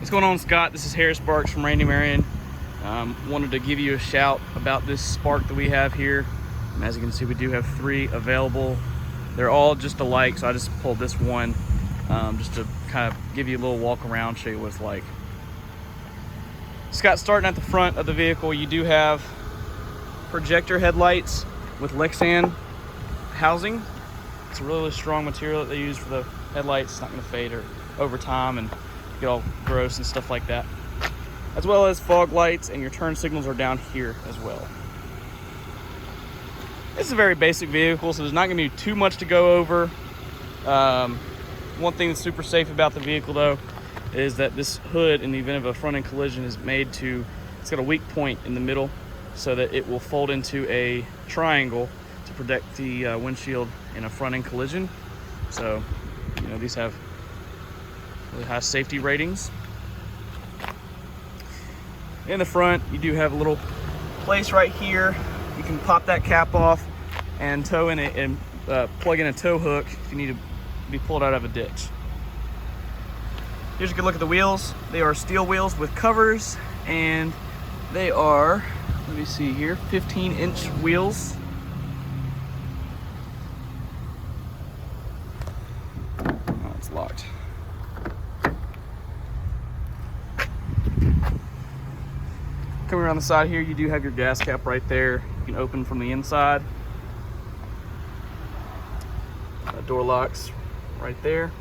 What's going on, Scott? This is Harris Sparks from Randy Marion. Wanted to give you a shout about this Spark that we have here. And as you can see, we do have 3 available. They're all just alike, so I just pulled this one just to kind of give you a little walk around, show you what it's like. Scott, starting at the front of the vehicle, you do have projector headlights with Lexan housing. It's a really strong material that they use for the headlights. It's not going to fade or over time and get all gross and stuff like that. As well as fog lights, and your turn signals are down here as well. This is a very basic vehicle, so there's not going to be too much to go over. One thing that's super safe about the vehicle though is that this hood, in the event of a front end collision, is made to, it's got a weak point in the middle so that it will fold into a triangle to protect the windshield in a front end collision. So, you know, these have really high safety ratings. In the front, you do have a little place right here. You can pop that cap off and tow in it and plug in a tow hook if you need to be pulled out of a ditch. Here's a good look at the wheels. They are steel wheels with covers, and they are, let me see here, 15-inch wheels. Oh, it's locked. Coming around the side here, you do have your gas cap right there. You can open from the inside. Door locks right there.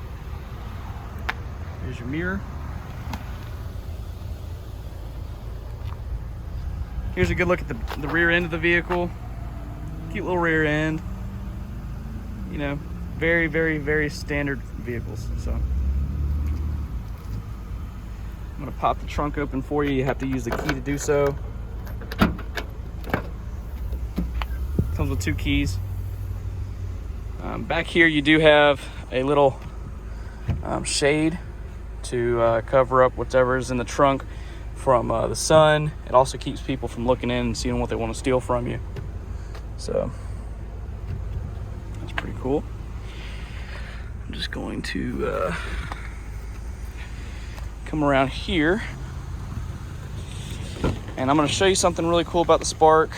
Here's your mirror. Here's a good look at the rear end of the vehicle. Cute little rear end. You know, very, very, very standard vehicles. So I'm gonna pop the trunk open for you. You have to use the key to do so. Comes with 2 keys. Back here you do have a little shade to cover up whatever is in the trunk from the sun. It also keeps people from looking in and seeing what they want to steal from you. So that's pretty cool. I'm just going to come around here, and I'm going to show you something really cool about the Spark.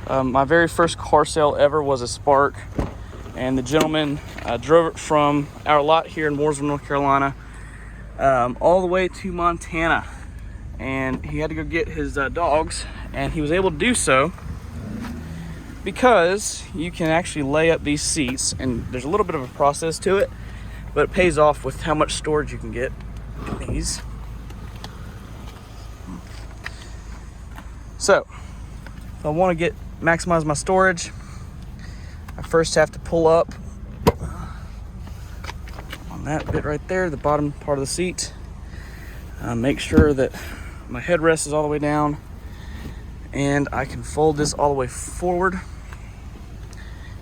My very first car sale ever was a Spark, and the gentleman drove it from our lot here in Mooresville, North Carolina, all the way to Montana, and he had to go get his dogs, and he was able to do so because you can actually lay up these seats, and there's a little bit of a process to it, but it pays off with how much storage you can get in these. So if I want to maximize my storage, I first have to pull up on that bit right there, the bottom part of the seat. Make sure that my headrest is all the way down, and I can fold this all the way forward,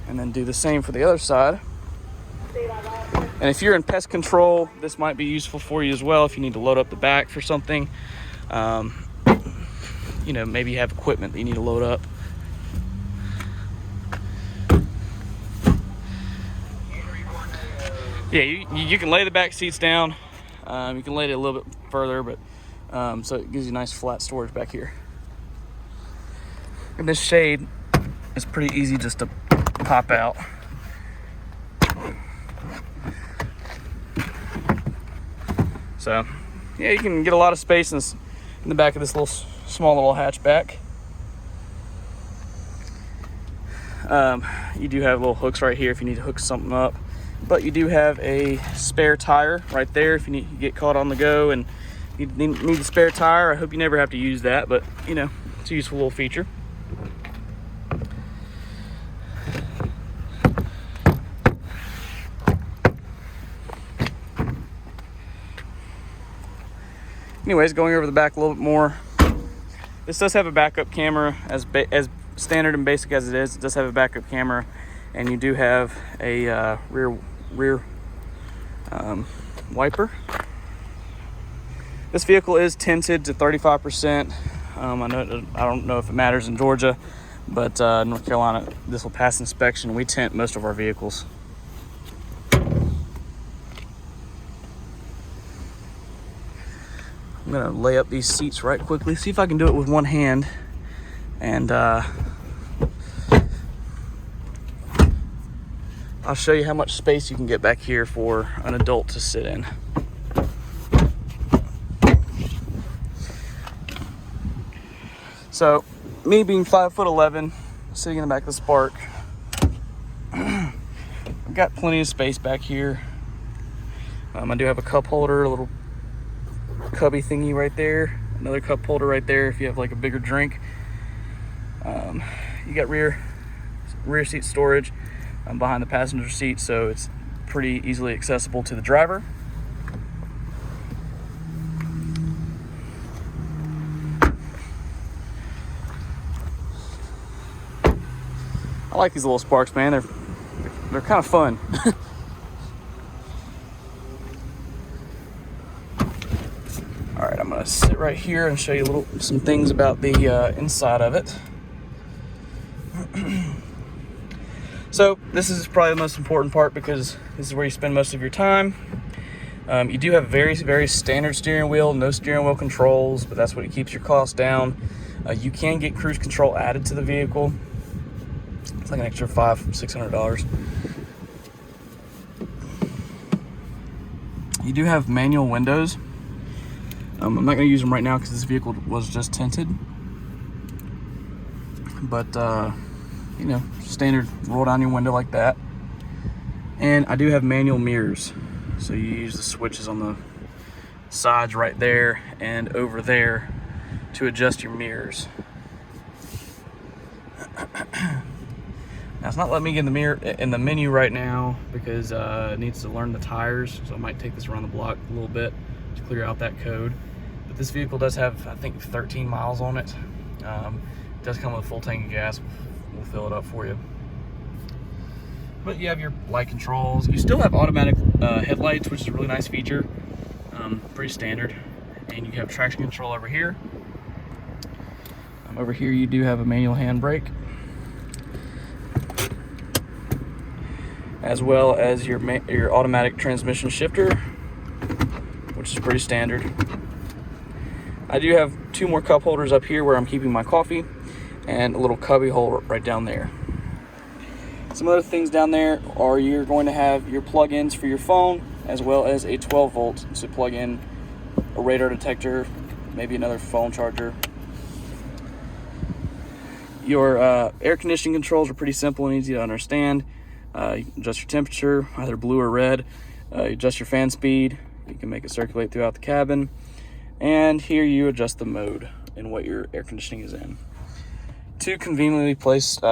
and then do the same for the other side. And if you're in pest control, this might be useful for you as well if you need to load up the back for something. You know, maybe you have equipment that you need to load up. Yeah, you can lay the back seats down. You can lay it a little bit further, but so it gives you nice flat storage back here. And this shade is pretty easy just to pop out. So yeah, you can get a lot of space in the back of this small little hatchback. You do have little hooks right here if you need to hook something up. But you do have a spare tire right there if you get caught on the go and you need a spare tire. I hope you never have to use that, but you know, it's a useful little feature. Anyways, going over the back a little bit more. This does have a backup camera, as standard and basic as it is. It does have a backup camera, and you do have a rear wiper. This vehicle is tinted to 35%. I don't know if it matters in Georgia, but North Carolina, this will pass inspection. We tint most of our vehicles. I'm gonna lay up these seats right quickly, see if I can do it with one hand, and I'll show you how much space you can get back here for an adult to sit in. So, me being 5'11", sitting in the back of the Spark, I've got plenty of space back here. I do have a cup holder, a little cubby thingy right there, another cup holder right there if you have like a bigger drink. You got rear seat storage behind the passenger seat, so it's pretty easily accessible to the driver. I like these little Sparks, man. They're kind of fun. All right, I'm gonna sit right here and show you some things about the inside of it. So this is probably the most important part because this is where you spend most of your time. You do have very, very standard steering wheel, no steering wheel controls, but that's what keeps your costs down. You can get cruise control added to the vehicle. It's like an extra $500-600. You do have manual windows. I'm not going to use them right now because this vehicle was just tinted. But, you know, standard roll down your window like that. And I do have manual mirrors. So you use the switches on the sides right there and over there to adjust your mirrors. Now it's not letting me get in the menu right now because it needs to learn the tires, so I might take this around the block a little bit to clear out that code. But this vehicle does have, I think, 13 miles on it. It does come with a full tank of gas. We'll fill it up for you. But you have your light controls. You still have automatic headlights, which is a really nice feature. Pretty standard. And you have traction control over here. Over here you do have a manual handbrake, as well as your automatic transmission shifter, which is pretty standard. I do have 2 more cup holders up here where I'm keeping my coffee, and a little cubby hole right down there. Some other things down there are you're going to have your plug-ins for your phone, as well as a 12 volt to plug in a radar detector, maybe another phone charger. Your air conditioning controls are pretty simple and easy to understand. You can adjust your temperature, either blue or red. You adjust your fan speed. You can make it circulate throughout the cabin. And here you adjust the mode and what your air conditioning is in. 2 conveniently placed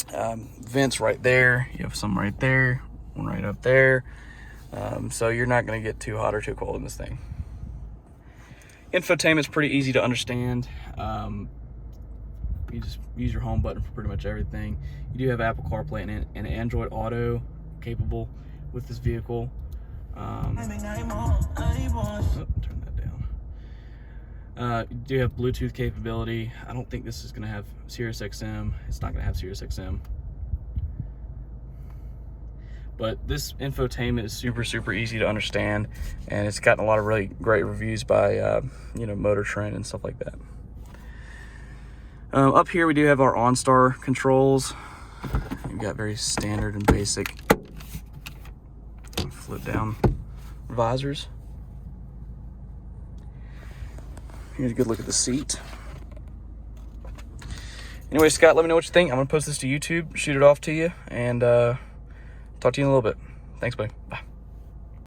vents right there. You have some right there, one right up there. So you're not going to get too hot or too cold in this thing. Infotainment is pretty easy to understand. You just use your home button for pretty much everything. You do have Apple CarPlay and Android Auto capable with this vehicle. Turn that down. You do have Bluetooth capability. I don't think this is going to have Sirius XM. It's not going to have Sirius XM. But this infotainment is super, super easy to understand, and it's gotten a lot of really great reviews by, you know, Motor Trend and stuff like that. Up here we do have our OnStar controls. We've got very standard and basic flip down visors. Here's a good look at the seat. Anyway, Scott, let me know what you think. I'm gonna post this to YouTube, shoot it off to you, and talk to you in a little bit. Thanks, buddy. Bye.